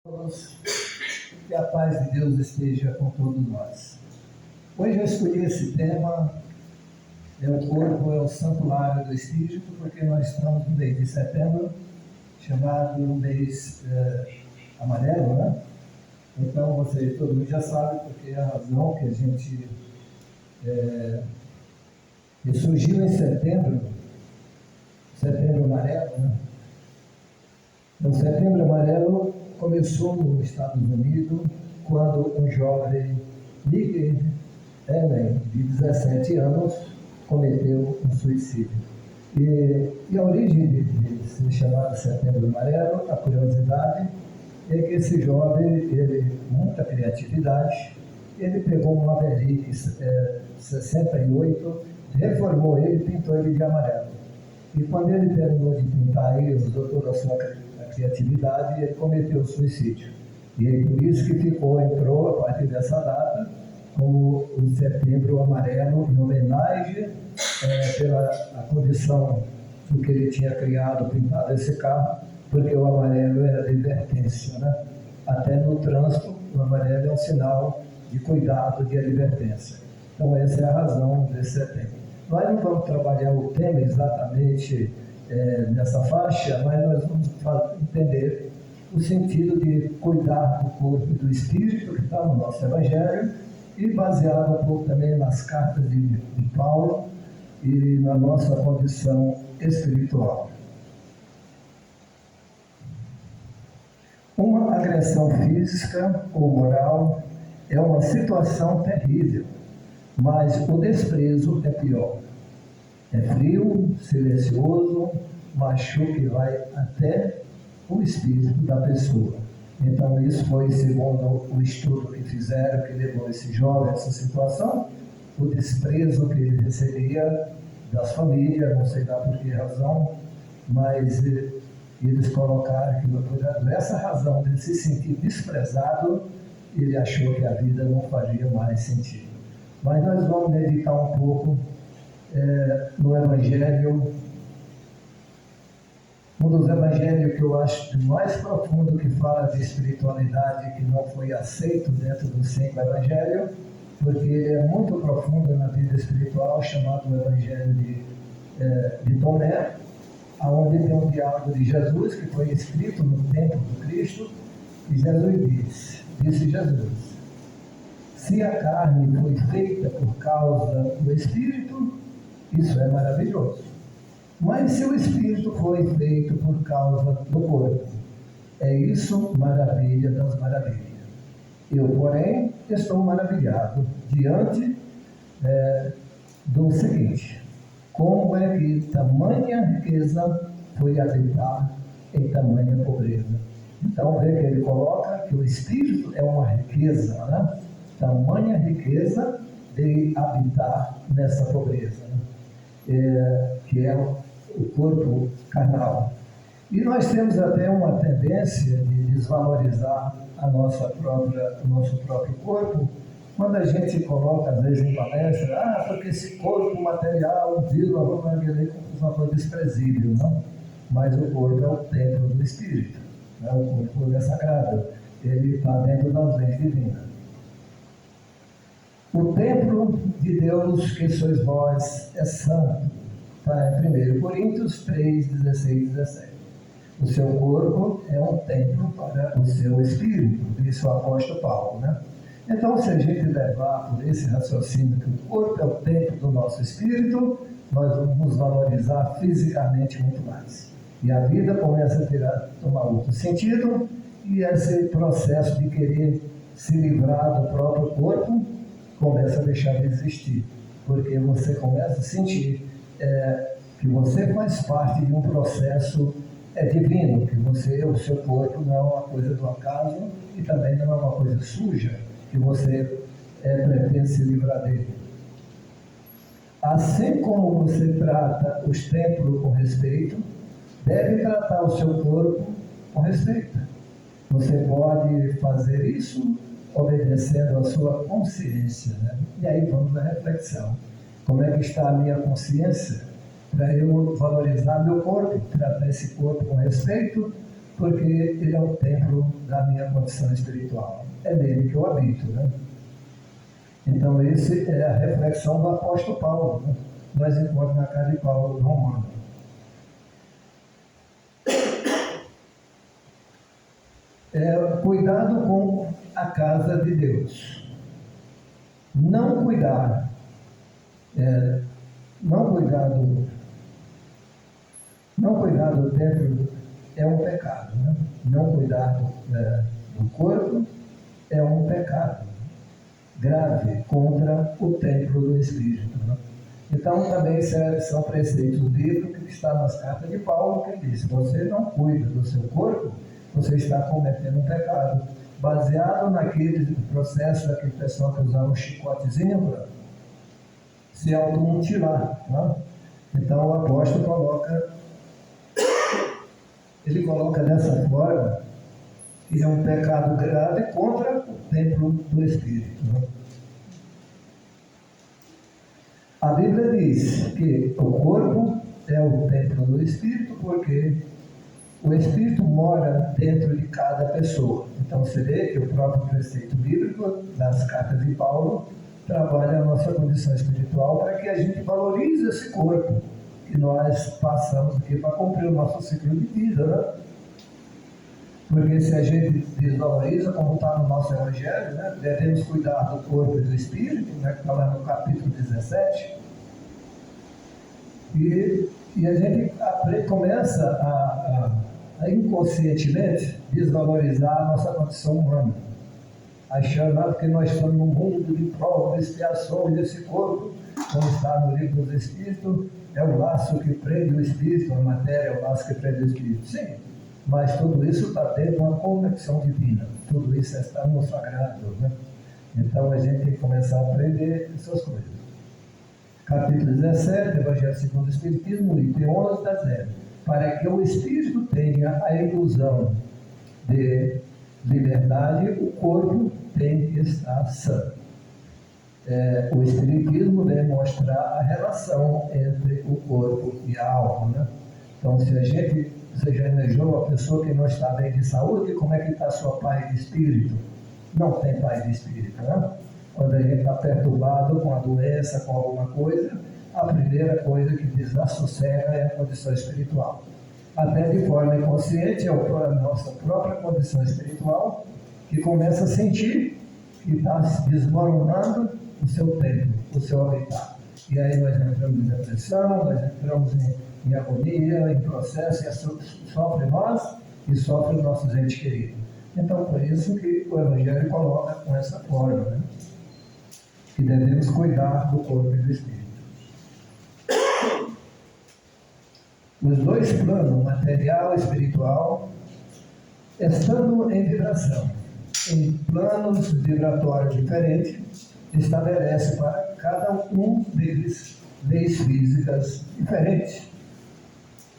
Todos, que a paz de Deus esteja com todos nós. Hoje eu escolhi esse tema, o corpo é o santuário do Espírito, porque nós estamos no mês de setembro, chamado mês amarelo, né? Então, todo mundo já sabe, porque é a razão que a gente que surgiu em setembro amarelo, né? Então, setembro amarelo começou nos Estados Unidos, quando um jovem, Nick Allen, de 17 anos, cometeu um suicídio. E a origem de ser chamado Setembro Amarelo, a curiosidade, é que esse jovem, ele, muita criatividade, ele pegou um Maverick 68, reformou ele e pintou ele de amarelo. E quando ele terminou de pintar ele, usou toda a sua criatividade, ele cometeu suicídio. E por isso que entrou, a partir dessa data, como o Setembro Amarelo, em homenagem pela condição do que ele tinha criado, pintado esse carro, porque o amarelo era advertência, né? Até no trânsito, o amarelo é um sinal de cuidado, de advertência. Então essa é a razão desse setembro. Nós não vamos trabalhar o tema exatamente nessa faixa, mas nós vamos entender o sentido de cuidar do corpo e do espírito, que está no nosso Evangelho, e baseado um pouco também nas cartas de Paulo e na nossa condição espiritual. Uma agressão física ou moral é uma situação terrível, mas o desprezo é pior. É frio, silencioso, machuca e vai até o espírito da pessoa. Então isso foi segundo o estudo que fizeram, que levou esse jovem a essa situação, o desprezo que ele recebia das famílias, não sei lá por que razão, mas eles colocaram que por essa razão de se sentir desprezado, ele achou que a vida não faria mais sentido. Mas nós vamos dedicar um pouco no Evangelho, um dos evangelhos que eu acho mais profundo, que fala de espiritualidade, que não foi aceito dentro dos 5 evangelhos, porque ele é muito profundo na vida espiritual, chamado o Evangelho de Tomé, onde tem um diálogo de Jesus, que foi escrito no tempo do Cristo, e Jesus disse Jesus: se a carne foi feita por causa do Espírito, isso é maravilhoso. Mas se o Espírito foi feito por causa do corpo, é isso maravilha das maravilhas. Eu, porém, estou maravilhado diante do seguinte: como é que tamanha riqueza foi habitar em tamanha pobreza? Então, vê que ele coloca que o Espírito é uma riqueza, né? Tamanha riqueza de habitar nessa pobreza, né? Que é o corpo carnal. E nós temos até uma tendência de desvalorizar o nosso próprio corpo, quando a gente coloca, às vezes, em palestra, porque esse corpo material vira uma coisa desprezível, não? Mas o corpo é o templo do Espírito, né? O corpo é sagrado, ele está dentro das leis divinas. O templo de Deus que sois vós é santo. Está em 1 Coríntios 3, 16 e 17. O seu corpo é um templo para o seu espírito, disse o apóstolo Paulo, né? Então, se a gente levar por esse raciocínio que o corpo é o templo do nosso espírito, nós vamos nos valorizar fisicamente muito mais. E a vida começa a tomar outro sentido, e esse processo de querer se livrar do próprio corpo começa a deixar de existir, porque você começa a sentir que você faz parte de um processo divino, que o seu corpo não é uma coisa do acaso e também não é uma coisa suja, que você pretende se livrar dele. Assim como você trata os templos com respeito, deve tratar o seu corpo com respeito. Você pode fazer isso obedecendo a sua consciência, né? E aí vamos à reflexão. Como é que está a minha consciência para eu valorizar meu corpo, tratar esse corpo com respeito, porque ele é o templo da minha condição espiritual. É nele que eu habito, né? Então, essa é a reflexão do apóstolo Paulo, né? Nós encontramos na carta de Paulo Romano. Cuidado com a casa de Deus. Não cuidar do templo é um pecado, né? Não cuidar do corpo é um pecado grave contra o templo do Espírito, né? Então também são preceitos bíblicos que está nas cartas de Paulo, que diz: se você não cuida do seu corpo, você está cometendo um pecado, baseado naquele processo daquele pessoal que usava um chicotezinho para se automutilar, né? Então o apóstolo coloca dessa forma que é um pecado grave contra o templo do Espírito, né? A Bíblia diz que o corpo é o templo do Espírito porque o Espírito mora dentro de cada pessoa. Então você vê que o próprio preceito bíblico das cartas de Paulo trabalha a nossa condição espiritual para que a gente valorize esse corpo que nós passamos aqui para cumprir o nosso ciclo de vida, né? Porque se a gente desvaloriza, como está no nosso Evangelho, né, devemos cuidar do corpo e do espírito, né, que está lá no capítulo 17, e a gente começa a inconscientemente desvalorizar a nossa condição humana, achando que nós estamos num mundo de provas, expiações desse corpo, como está no livro dos Espíritos, é o laço que prende o espírito, a matéria é o laço que prende o espírito. Sim, mas tudo isso está dentro de uma conexão divina, tudo isso está no sagrado, né? Então a gente tem que começar a aprender essas coisas. Capítulo 17, Evangelho segundo o Espiritismo, item 11, está dizendo: para que o espírito tenha a ilusão de liberdade, o corpo tem que estar sã. O Espiritismo vem mostrar a relação entre o corpo e a alma, né? Então, se a gente, você já imaginou a pessoa que não está bem de saúde, como é que está a sua paz de espírito? Não tem paz de espírito, né? Quando a gente está perturbado com a doença, com alguma coisa, a primeira coisa que desassossega é a condição espiritual. Até de forma inconsciente, é a nossa própria condição espiritual que começa a sentir que está se desmoronando o seu templo, o seu habitat. E aí nós entramos em depressão, nós entramos em agonia, em processo, e sofre nós e sofre os nossos entes queridos. Então, por isso que o Evangelho coloca com essa forma, né? Que devemos cuidar do corpo e do espírito. Os dois planos, material e espiritual, estando em vibração, em planos vibratórios diferentes, estabelece para cada um deles leis físicas diferentes,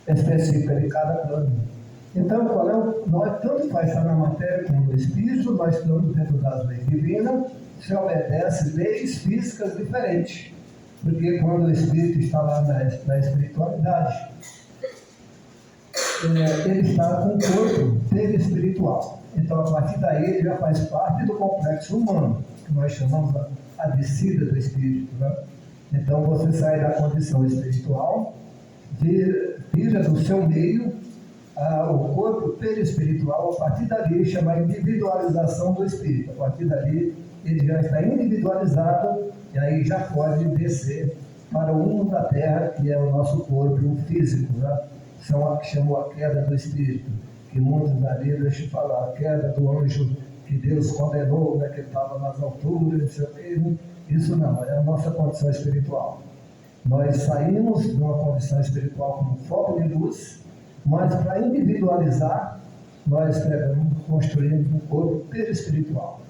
específicas de cada plano. Então, nós tanto faz estar na matéria como no espírito, nós estamos dentro das leis divinas, se obedece leis físicas diferentes, porque quando o espírito está lá na espiritualidade, ele está com o corpo perispiritual. Então, a partir daí, ele já faz parte do complexo humano, que nós chamamos a descida do espírito, né? Então, você sai da condição espiritual, vira do seu meio o corpo perispiritual. A partir dali, chama a individualização do espírito. A partir dali, ele já está individualizado e aí já pode descer para o mundo da terra, que é o nosso corpo físico, né? São a que chamou a queda do espírito, que muitos da Bíblia falam a queda do anjo que Deus condenou, né, que estava nas alturas, não sei o que. Isso não, é a nossa condição espiritual. Nós saímos de uma condição espiritual como foco de luz, mas para individualizar, nós construímos um corpo perispiritual.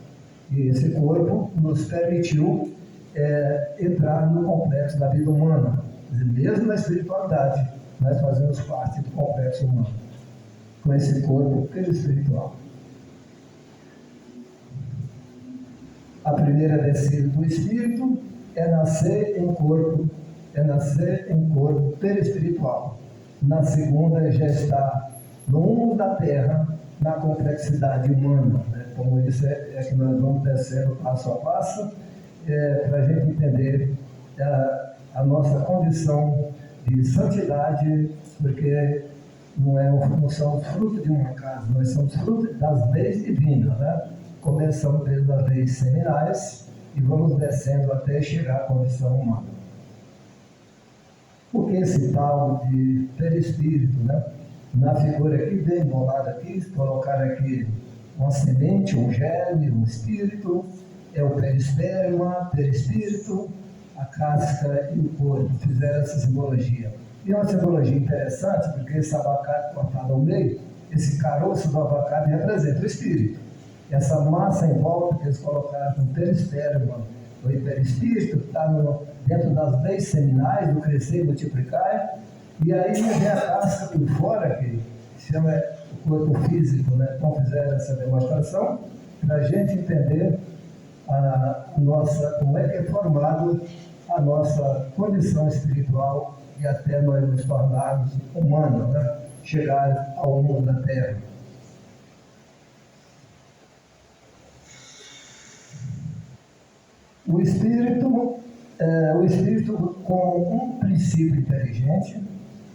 E esse corpo nos permitiu entrar no complexo da vida humana. Mesmo na espiritualidade, nós fazemos parte do complexo humano, com esse corpo perispiritual. A primeira descida do espírito é nascer em corpo perispiritual. Na segunda já está no mundo da Terra, na complexidade humana. Né? Como isso é que nós vamos descendo passo a passo, para a gente entender a nossa condição de santidade, porque não somos fruto de um acaso, nós somos fruto das leis divinas. Né? Começamos desde as leis seminais e vamos descendo até chegar à condição humana. Por que esse tal de perispírito, né? Na figura aqui, bem bolada aqui, colocaram aqui uma semente, um germe, um espírito, é o perisperma, perispírito, a casca e o corpo, fizeram essa simbologia. E é uma simbologia interessante, porque esse abacate cortado ao meio, esse caroço do abacate representa o espírito. Essa massa em volta que eles colocaram com perisperma, o perispírito, está dentro das leis seminais do crescer e multiplicar, e aí vem a casca por fora, que chama o corpo físico, né? Então fizeram essa demonstração para a gente entender como é que é formado a nossa condição espiritual e até nós nos tornarmos humanos, né? Chegar ao mundo da Terra. O espírito como um princípio inteligente,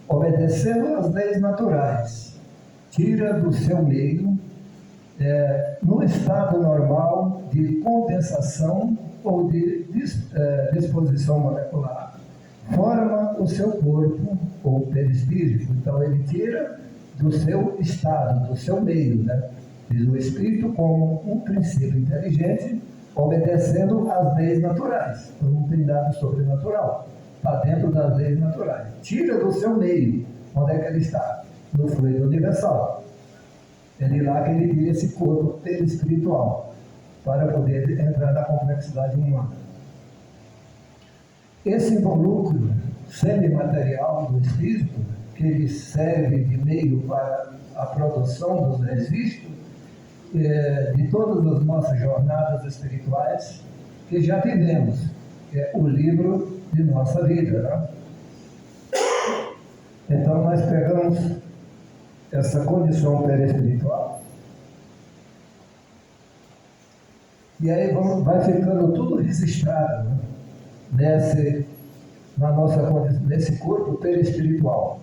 obedecendo às leis naturais, tira do seu meio, no estado normal de condensação ou de disposição molecular, forma o seu corpo ou perispírito. Então ele tira do seu estado, do seu meio, né? Diz o espírito como um princípio inteligente, obedecendo às leis naturais. Então não tem nada sobrenatural. Está dentro das leis naturais. Tira do seu meio. Onde é que ele está? No fluido universal. É de lá que ele vira esse corpo perispiritual, para poder entrar na complexidade humana. Esse involúcro semimaterial do espírito, que ele serve de meio para a produção dos registros, de todas as nossas jornadas espirituais que já vivemos, que é o livro de nossa vida. Né? Então nós pegamos essa condição perispiritual e aí vai ficando tudo registrado, né? Nesse corpo perispiritual.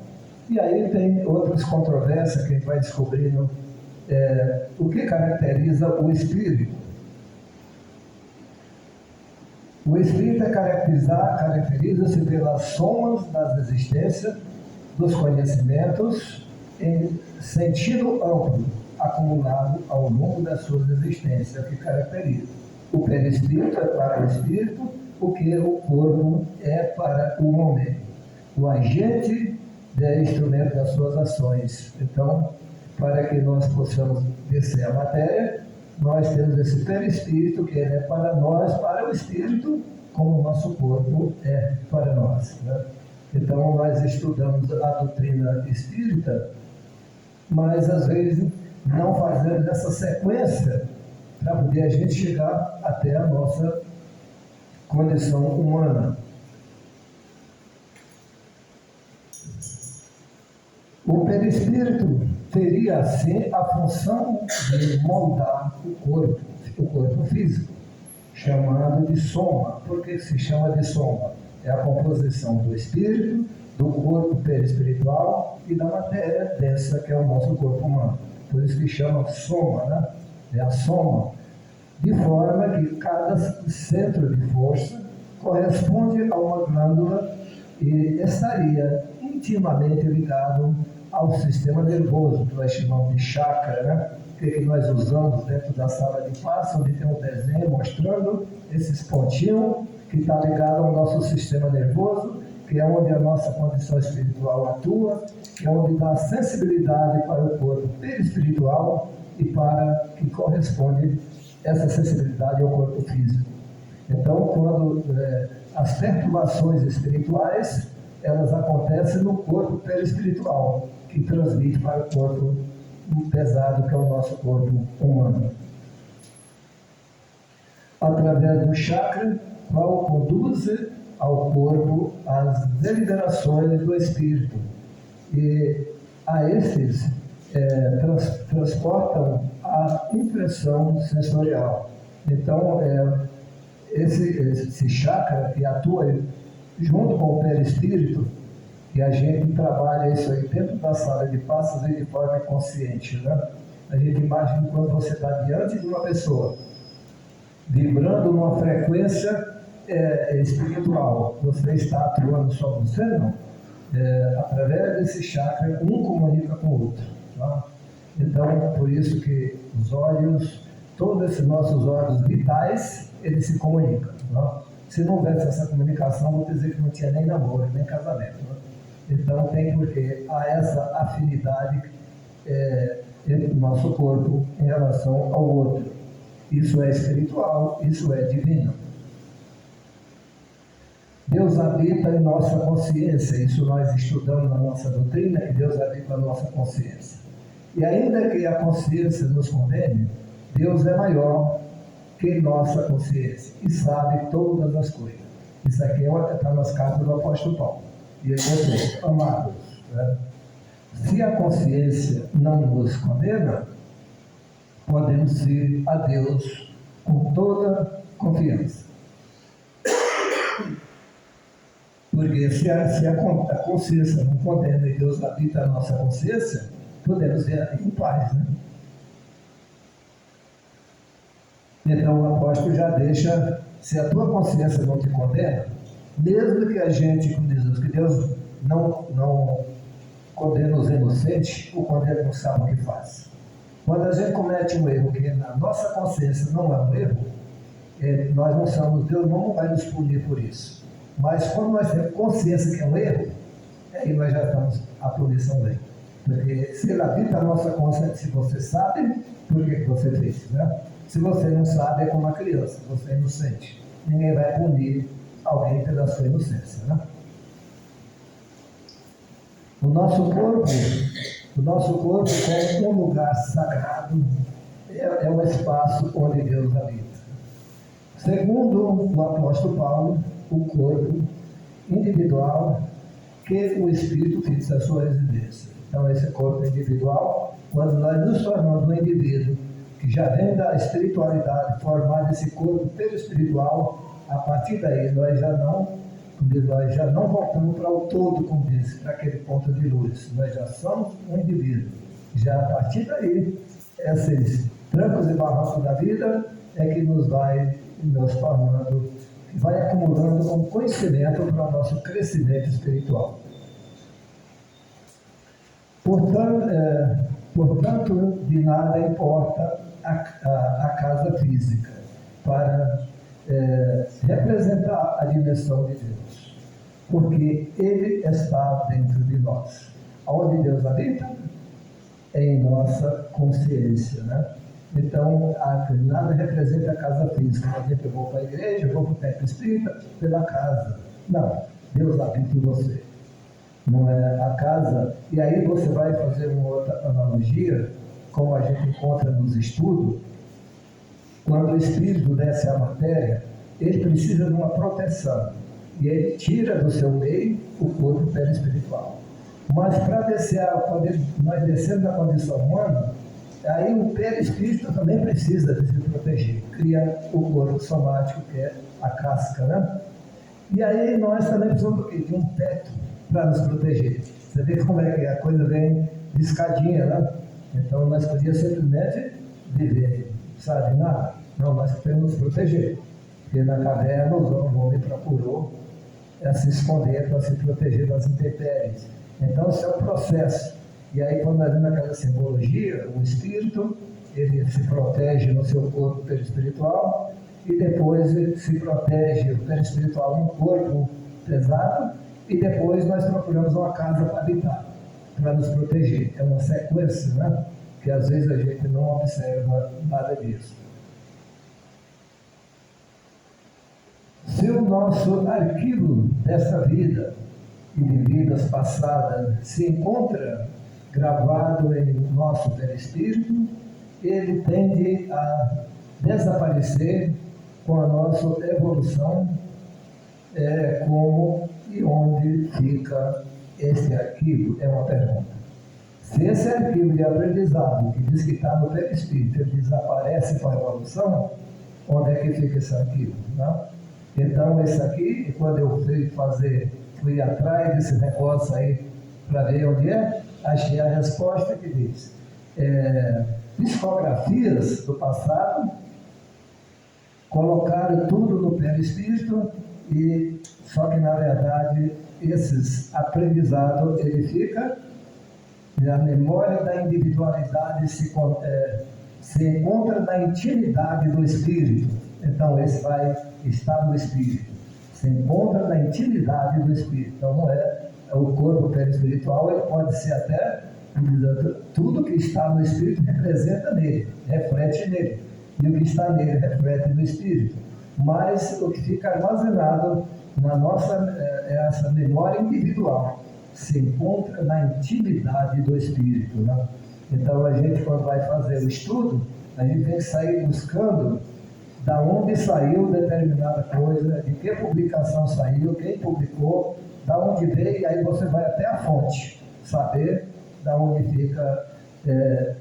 E aí tem outras controvérsias que a gente vai descobrindo. O que caracteriza o espírito? O espírito caracteriza-se pelas somas das existências, dos conhecimentos, em sentido amplo, acumulado ao longo das suas existências, é o que caracteriza. O perispírito é para o espírito, o que o corpo é para o homem. O agente é instrumento das suas ações. Então, para que nós possamos descer a matéria, nós temos esse perispírito que é para nós, para o espírito, como o nosso corpo é para nós. Né? Então, nós estudamos a doutrina espírita, mas às vezes não fazemos essa sequência para poder a gente chegar até a nossa condição humana. O perispírito teria, assim, a função de moldar o corpo físico, chamado de soma. Por que se chama de soma? É a composição do espírito, do corpo perispiritual e da matéria densa, que é o nosso corpo humano. Por isso que chama soma, né? É a soma. De forma que cada centro de força corresponde a uma glândula e estaria intimamente ligado ao sistema nervoso, que nós chamamos de chakra, né? Que nós usamos dentro da sala de passe, onde tem um desenho mostrando esses pontinhos que está ligado ao nosso sistema nervoso, que é onde a nossa condição espiritual atua, que é onde dá sensibilidade para o corpo perispiritual e para que corresponde essa sensibilidade ao corpo físico. Então, quando as perturbações espirituais, elas acontecem no corpo perispiritual, que transmite para o corpo pesado, que é o nosso corpo humano. Através do chakra, qual conduz ao corpo as deliberações do espírito. E a estes transportam a impressão sensorial. Então, esse chakra que atua junto com o perispírito, e a gente trabalha isso aí dentro da sala de passos e de forma inconsciente, né? A gente imagina quando você está diante de uma pessoa, vibrando numa frequência espiritual, você está atuando só você, não? Através desse chakra, um comunica com o outro. Tá? Então, por isso que os olhos, todos esses nossos órgãos vitais, eles se comunicam. Tá? Se não houvesse essa comunicação, vou dizer que não tinha nem namoro, nem casamento. Tá? Então, tem porque há essa afinidade entre o nosso corpo em relação ao outro. Isso é espiritual, isso é divino. Deus habita em nossa consciência, isso nós estudamos na nossa doutrina, que Deus habita na nossa consciência. E ainda que a consciência nos condene, Deus é maior que nossa consciência e sabe todas as coisas. Isso aqui está nas cartas do apóstolo Paulo. E ele diz, amados, né? Se a consciência não nos condena, podemos ir a Deus com toda confiança. Porque se a consciência não condena e Deus habita a nossa consciência, podemos ir em paz, né? Então o apóstolo já deixa, se a tua consciência não te condena, mesmo que a gente, como diz que Deus não condena os inocentes, o condena não sabe o que faz. Quando a gente comete um erro que na nossa consciência não é um erro, nós não somos, Deus não vai nos punir por isso. Mas quando nós temos consciência que é um erro, aí nós já estamos, a punição vem. Porque se ele habita a nossa consciência, se você sabe, por que você fez, né? Se você não sabe, é como uma criança, você é inocente. Ninguém vai punir alguém pela sua inocência, né? O nosso corpo é um lugar sagrado, é um espaço onde Deus habita. Segundo o apóstolo Paulo, o corpo individual que o Espírito fixa a sua residência. Então, esse corpo individual, quando nós nos tornamos um indivíduo que já vem da espiritualidade, formado esse corpo perispiritual, a partir daí nós já não voltamos para o todo, como diz, para aquele ponto de luz. Nós já somos um indivíduo. Já a partir daí, esses trancos e barrancos da vida é que nos vai nos formando, vai acumulando um conhecimento para o nosso crescimento espiritual. Portanto, de nada importa a casa física para representar a dimensão de Deus, porque Ele está dentro de nós. Onde Deus habita? É em nossa consciência, né? Então, nada representa a casa física. Por exemplo, eu vou para a igreja, eu vou para o templo espírita pela casa. Não, Deus habita em você. Não é a casa. E aí você vai fazer uma outra analogia, como a gente encontra nos estudos. Quando o espírito desce à matéria, ele precisa de uma proteção. E ele tira do seu meio o corpo perispiritual. Mas para descer, nós descemos na condição humana, aí o perispírito também precisa de se proteger. Cria o corpo somático, que é a casca, né? E aí nós também precisamos do quê? De um teto para nos proteger. Você vê como é que a coisa vem de escadinha, né? Então nós podíamos simplesmente viver, sabe, nada. Não, nós temos que nos proteger. Porque na caverna o homem procurou se esconder para se proteger das intempéries. Então esse é o processo. E aí quando nós vemos aquela simbologia, o espírito, ele se protege no seu corpo perispiritual e depois ele se protege o perispiritual no corpo pesado e depois nós procuramos uma casa para habitar, para nos proteger. É uma sequência, né? Que às vezes a gente não observa nada disso. Se o nosso arquivo dessa vida e de vidas passadas se encontra gravado em nosso perispírito, ele tende a desaparecer com a nossa evolução. Como e onde fica esse arquivo? É uma pergunta. Se esse arquivo de aprendizado, que diz que está no perispírito, ele desaparece com a evolução, onde é que fica esse arquivo? Né? Então, esse aqui, quando eu fui atrás desse negócio aí, para ver onde é, achei a resposta que diz: psicografias do passado, colocaram tudo no perispírito, e só que, na verdade, esses aprendizados, ele fica, e a memória da individualidade se encontra na intimidade do espírito. Então, esse vai estar no espírito. Se encontra na intimidade do espírito. Então, não é o corpo perispiritual, ele pode ser até, tudo que está no espírito representa nele, reflete nele. E o que está nele reflete no espírito. Mas o que fica armazenado na nossa, essa memória individual, se encontra na intimidade do espírito. Né? Então, a gente, quando vai fazer o estudo, a gente tem que sair buscando da onde saiu determinada coisa, de que publicação saiu, quem publicou, da onde veio, e aí você vai até a fonte, saber da onde fica,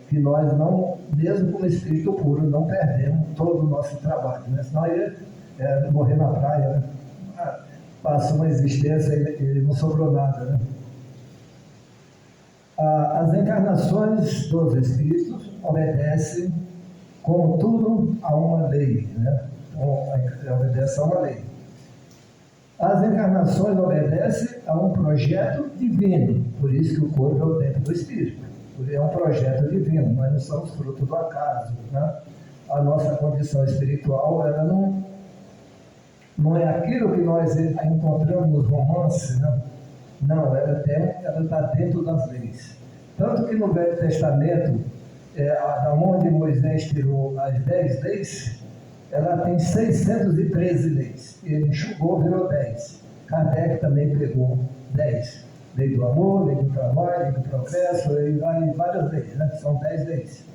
que nós não, mesmo como espírito puro, não perdemos todo o nosso trabalho, né? Senão ia morrer na praia, né? Passou uma existência e não sobrou nada, né? As encarnações dos espíritos obedecem, contudo, a uma lei, né? Obedece a uma lei. As encarnações obedecem a um projeto divino, por isso que o corpo é o templo do espírito. É um projeto divino, nós não somos fruto do acaso, né? A nossa condição espiritual, ela não é aquilo que nós encontramos nos romances, né? Não, ela está dentro das leis. Tanto que no Velho Testamento, da onde Moisés tirou as 10 leis, ela tem 613 leis. Ele enxugou, virou 10. Kardec também pegou 10. Lei do amor, lei do trabalho, lei do progresso, várias leis, né? São 10 leis.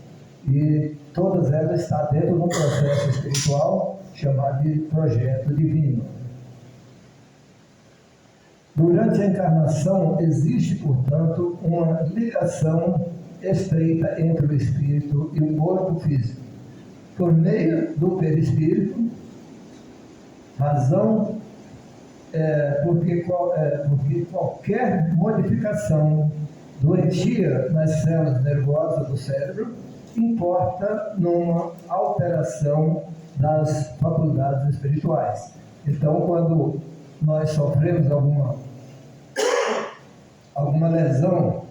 E todas elas estão dentro de um processo espiritual chamado de projeto divino. Durante a encarnação, existe, portanto, uma ligação estreita entre o espírito e o corpo físico. Por meio do perispírito, razão, porque qualquer modificação doentia nas células nervosas do cérebro importa numa alteração das faculdades espirituais. Então, quando nós sofremos alguma lesão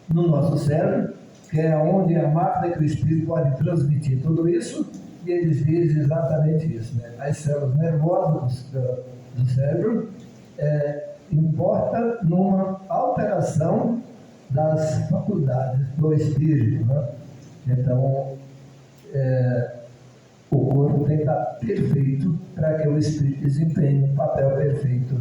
no nosso cérebro, que é onde a máquina que o espírito pode transmitir tudo isso, e eles dizem exatamente isso, né? As células nervosas do cérebro importa numa alteração das faculdades do espírito, né? Então, o corpo tem que estar perfeito para que o espírito desempenhe um papel perfeito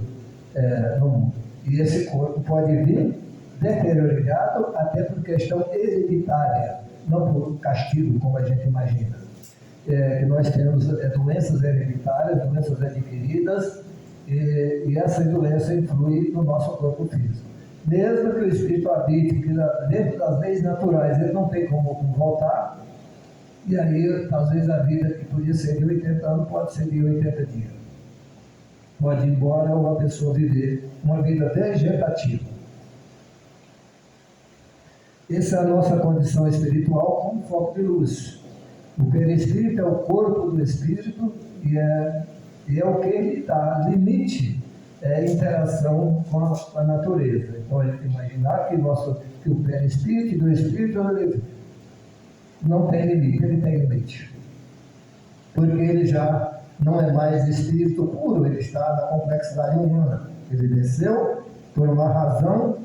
no mundo. E esse corpo pode vir deteriorado até por questão hereditária, não por castigo, como a gente imagina. Nós temos doenças hereditárias, doenças adquiridas, e essa doença influi no nosso corpo físico. Mesmo que o espírito habite dentro das leis naturais, ele não tem como voltar, e aí, às vezes, a vida que podia ser de 80 anos pode ser de 80 dias. Pode ir embora ou a pessoa viver uma vida vegetativa. Essa é a nossa condição espiritual como foco de luz. O perispírito é o corpo do espírito e é o que ele dá limite, interação com a natureza. Então, a gente imaginar que o perispírito do espírito não tem limite, ele tem limite. Porque ele já não é mais espírito puro, ele está na complexidade humana. Ele desceu por uma razão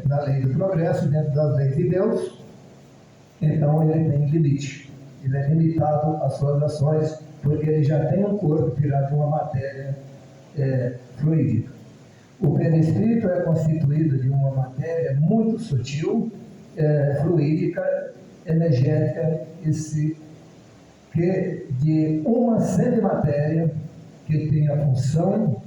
na lei do progresso, dentro das leis de Deus, então ele tem limite. Ele é limitado às suas ações, porque ele já tem um corpo tirado de uma matéria fluídica. O perispírito é constituído de uma matéria muito sutil, fluídica, energética, de uma semimatéria que tem a função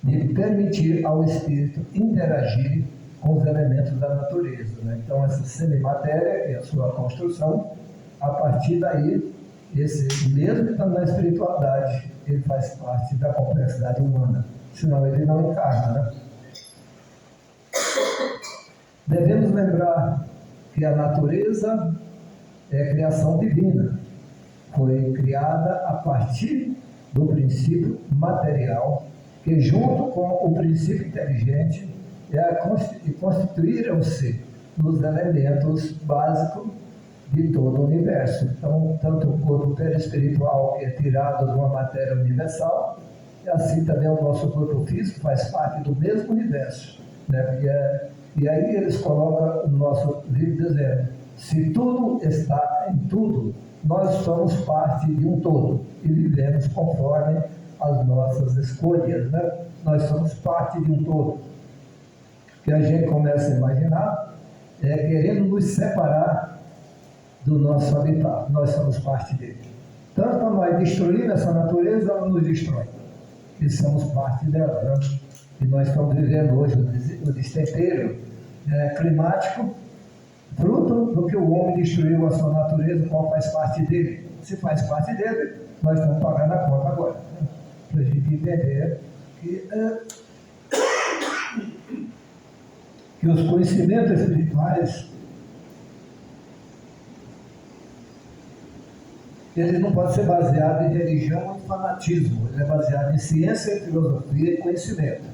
de permitir ao espírito interagir com os elementos da natureza, né? Então, essa semimatéria, que é a sua construção, a partir daí, esse mesmo estando na espiritualidade, ele faz parte da complexidade humana, senão ele não encarna, né? Devemos lembrar que a natureza é criação divina, foi criada a partir do princípio material, que junto com o princípio inteligente constituíram-se nos elementos básicos de todo o universo. Então, tanto o corpo perispiritual, que é tirado de uma matéria universal, e assim também o nosso corpo físico faz parte do mesmo universo, né? E aí eles colocam o nosso livro dizendo: se tudo está em tudo, nós somos parte de um todo e vivemos conforme as nossas escolhas, né? Nós somos parte de um todo. O que a gente começa a imaginar é querendo nos separar do nosso habitat. Nós somos parte dele. Tanto quando nós destruímos essa natureza, ela nos destrói. E somos parte dela, né? E nós estamos vivendo hoje o destempeiro climático, fruto do que o homem destruiu a sua natureza, qual faz parte dele. Se faz parte dele, nós estamos pagando a conta agora, né? Para a gente entender que os conhecimentos espirituais, ele não pode ser baseado em religião ou em fanatismo, ele é baseado em ciência, filosofia e conhecimento.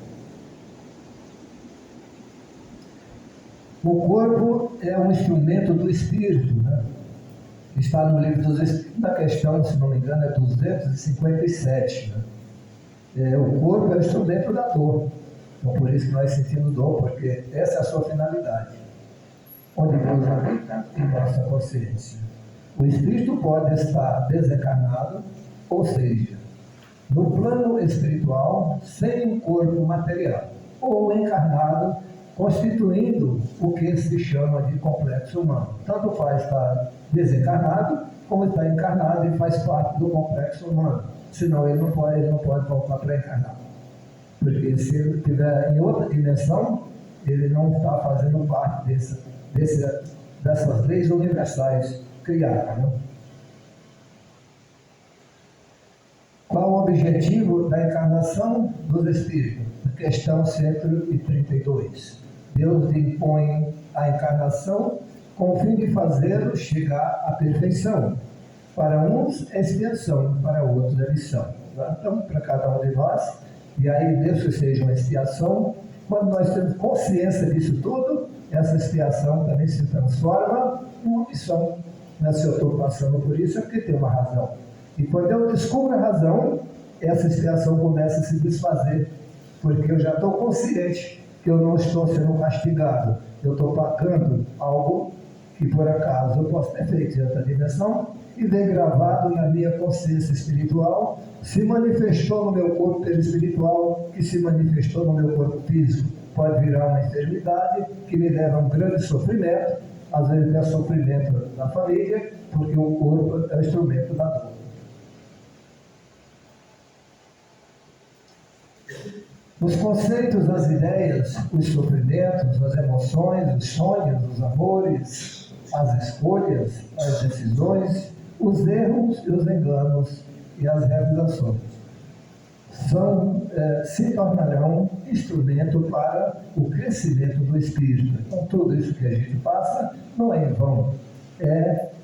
O corpo é um instrumento do espírito, né? Está no livro dos Espíritos, na questão, se não me engano, é 257. Né? O corpo é o instrumento da dor. Então, por isso que nós sentimos dor, porque essa é a sua finalidade. Onde Deus habita em nossa consciência. O espírito pode estar desencarnado, ou seja, no plano espiritual, sem um corpo material, ou encarnado, constituindo o que se chama de complexo humano. Tanto faz estar desencarnado, como estar encarnado e faz parte do complexo humano. Senão ele não pode voltar para encarnar. Porque se ele estiver em outra dimensão, ele não está fazendo parte dessas leis universais criadas. Né? Qual o objetivo da encarnação dos espíritos? Questão 132. Deus impõe a encarnação com o fim de fazê-lo chegar à perfeição. Para uns é expiação, para outros é lição. Então, para cada um de nós, e aí mesmo que seja uma expiação, quando nós temos consciência disso tudo, essa expiação também se transforma em uma missão. Se eu estou passando por isso é porque tem uma razão. E quando eu descubro a razão, essa expiação começa a se desfazer, porque eu já estou consciente que eu não estou sendo castigado, eu estou pagando algo que por acaso eu posso ter feito em outra dimensão e vem gravado na minha consciência espiritual, se manifestou no meu corpo perispiritual, que se manifestou no meu corpo físico. Pode virar uma enfermidade que me leva a um grande sofrimento, às vezes é sofrimento da família, porque o corpo é o instrumento da dor. Os conceitos, as ideias, os sofrimentos, as emoções, os sonhos, os amores, as escolhas, as decisões, os erros e os enganos e as realizações se tornarão instrumento para o crescimento do espírito. Então, tudo isso que a gente passa não é em vão,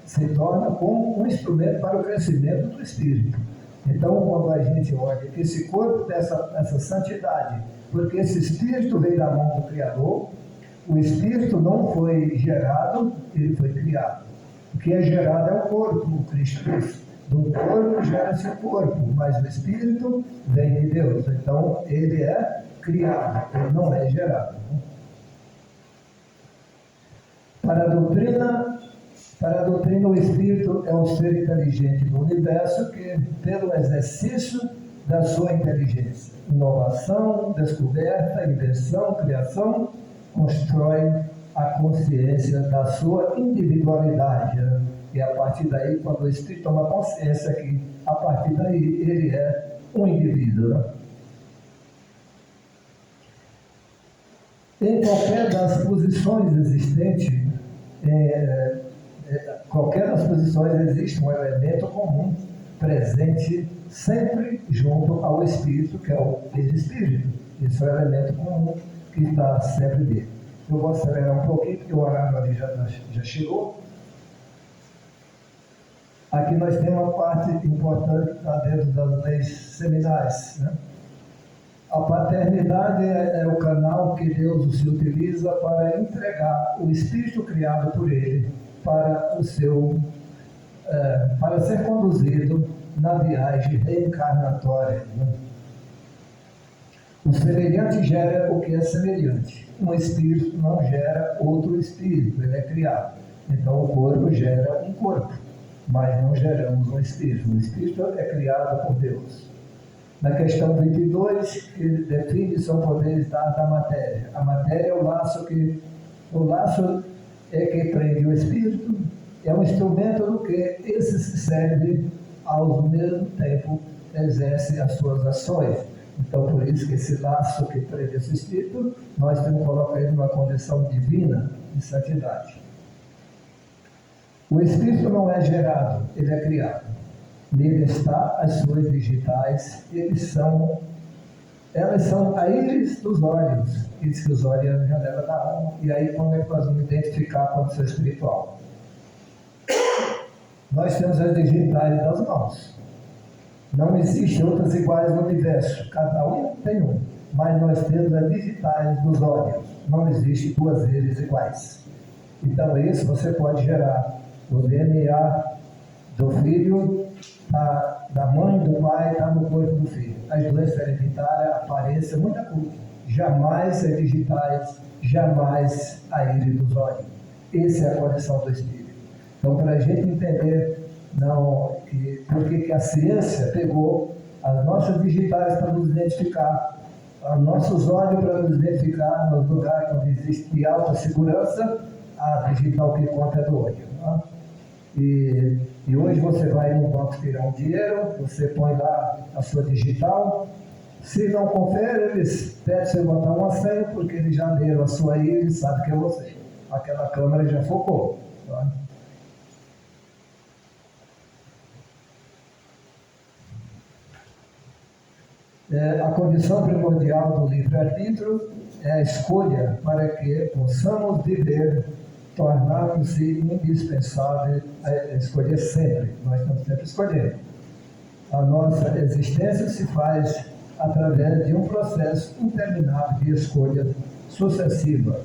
se torna como um instrumento para o crescimento do espírito. Então, quando a gente olha que esse corpo tem essa santidade, porque esse espírito veio da mão do Criador, o espírito não foi gerado, ele foi criado. O que é gerado é o corpo, o Cristo disse. Do corpo gera-se o corpo, mas o espírito vem de Deus. Então, ele é criado, ele não é gerado. Para a doutrina, o espírito é um ser inteligente do universo que, pelo exercício da sua inteligência, inovação, descoberta, invenção, criação, constrói a consciência da sua individualidade. E a partir daí, quando o espírito toma consciência que, a partir daí, ele é um indivíduo. Em qualquer das posições existentes, qualquer das posições existe um elemento comum presente sempre junto ao espírito, que é o perispírito. Esse é o elemento comum que está sempre dele. Eu vou acelerar um pouquinho, porque o horário ali já chegou. Aqui nós temos uma parte importante que está dentro das leis seminais, né? A paternidade é o canal que Deus se utiliza para entregar o espírito criado por Ele para para ser conduzido na viagem reencarnatória, né? O semelhante gera o que é semelhante. Um espírito não gera outro espírito, ele é criado. Então o corpo gera um corpo, mas não geramos um espírito. O espírito é criado por Deus. Na questão 22, que define são poderes da matéria. A matéria é o laço é que prende o espírito, é um instrumento do que esse serve ao mesmo tempo exerce as suas ações. Então, por isso que esse laço que prende esse espírito, nós temos que colocar ele numa condição divina de santidade. O espírito não é gerado, ele é criado. Nele está as suas digitais, elas são a íris dos olhos. Diz que os olhos é a janela da alma. E aí, como é que nós vamos identificar a condição espiritual? Nós temos as digitais das mãos. Não existem outras iguais no universo. Cada um tem um. Mas nós temos as digitais dos olhos. Não existe duas íris iguais. Então, isso você pode gerar o DNA do filho, da mãe, do pai, está no corpo do filho. As doenças hereditárias, a aparência, muita coisa. Jamais as digitais, jamais a íris dos olhos. Essa é a condição do espírito. Então, para a gente entender por que a ciência pegou as nossas digitais para nos identificar, os nossos olhos para nos identificar nos lugares onde existe alta segurança, a digital que conta é do olho. Né? E hoje você vai no banco tirar um dinheiro, você põe lá a sua digital. Se não confere, eles pedem você botar uma senha, porque eles já leram a sua íris, sabe que é você. Aquela câmera já focou. Tá? A condição primordial do livre-arbítrio é a escolha para que possamos viver, tornar-nos-se indispensáveis a escolher sempre. Nós estamos sempre escolhendo. A nossa existência se faz através de um processo interminável de escolha sucessiva.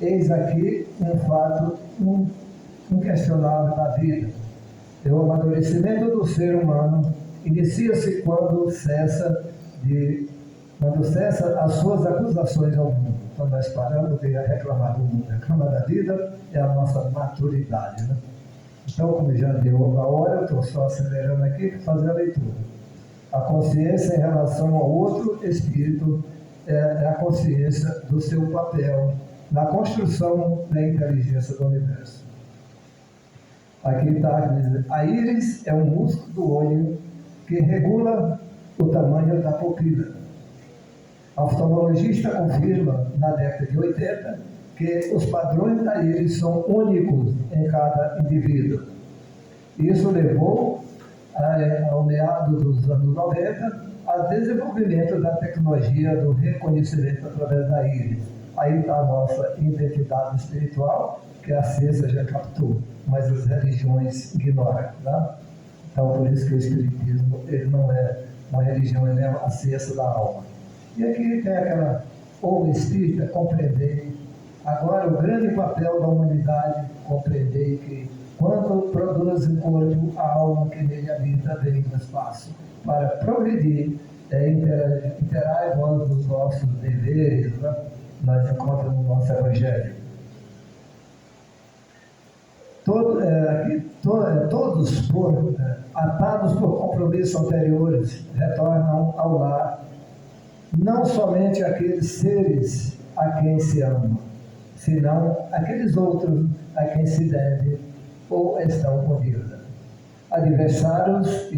Eis aqui um fato inquestionável da vida. O amadurecimento do ser humano inicia-se quando cessa as suas acusações ao mundo. Quando nós paramos de reclamar do mundo, reclamar da vida, é a nossa maturidade. Né? Então, como já deu a hora, eu estou só acelerando aqui para fazer a leitura. A consciência em relação ao outro espírito é a consciência do seu papel na construção da inteligência do universo. Aqui está, a íris é um músculo do olho que regula o tamanho da pupila. A oftalmologista confirma, na década de 80, que os padrões da íris são únicos em cada indivíduo. Isso levou, ao meado dos anos 90, ao desenvolvimento da tecnologia do reconhecimento através da íris. Aí está a nossa identidade espiritual, que a ciência já captou, mas as religiões ignoram. Tá? Então, por isso que o espiritismo ele não é uma religião, ele é a ciência da alma. E aqui tem aquela, o espírita, compreender. Agora, o grande papel da humanidade, compreender que quando produz um corpo, a alma que nele habita vem no espaço. Para progredir, interar nós dos nossos deveres, né? Nós encontramos no nosso Evangelho. Todos, atados por compromissos anteriores, retornam ao lar, não somente aqueles seres a quem se ama, senão aqueles outros a quem se deve ou estão com dívida. Adversários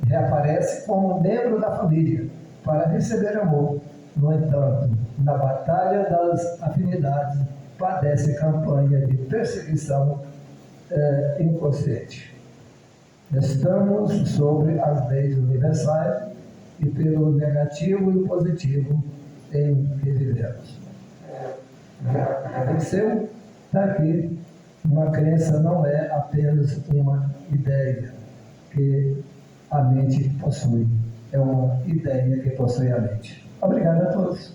reaparecem como membro da família para receber amor No entanto, na batalha das afinidades, padece campanha de perseguição inconsciente. Estamos sobre as leis universais e pelo negativo e positivo em que vivemos. Já venceu? Está aqui. Uma crença não é apenas uma ideia que a mente possui. É uma ideia que possui a mente. Obrigado a todos.